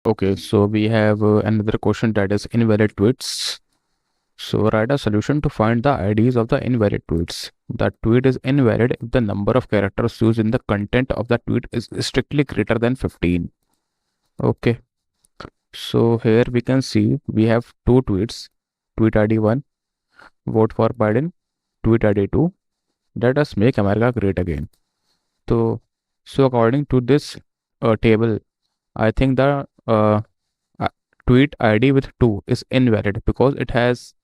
Okay, so we have another question, that is invalid tweets. So write a solution to find the IDs of the invalid tweets. The tweet is invalid if the number of characters used in the content of the tweet is strictly greater than 15. Okay, so here we can see we have two tweets. Tweet ID 1, vote for Biden. Tweet ID 2, let us make America great again. So according to this table, I think the uh, tweet ID with 2 is invalid because it has,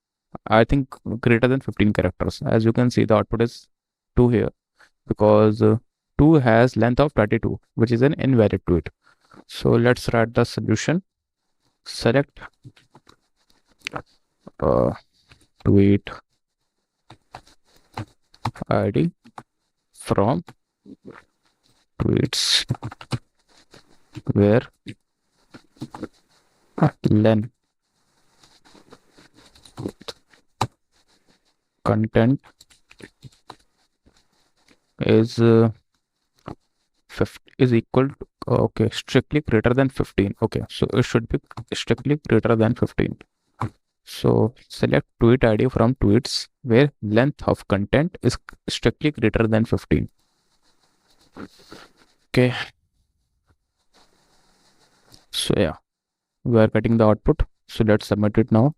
I think, greater than 15 characters. As you can see, the output is 2 here because 2 has length of 32, which is an invalid tweet. So let's write the solution. Select uh, tweet ID from tweets where length content is 50 is equal to, okay, strictly greater than 15. Okay, so it should be strictly greater than 15. So select tweet ID from tweets where length of content is strictly greater than 15. Okay, so yeah, we are getting the output. So let's submit it now.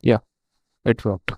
Yeah, it worked.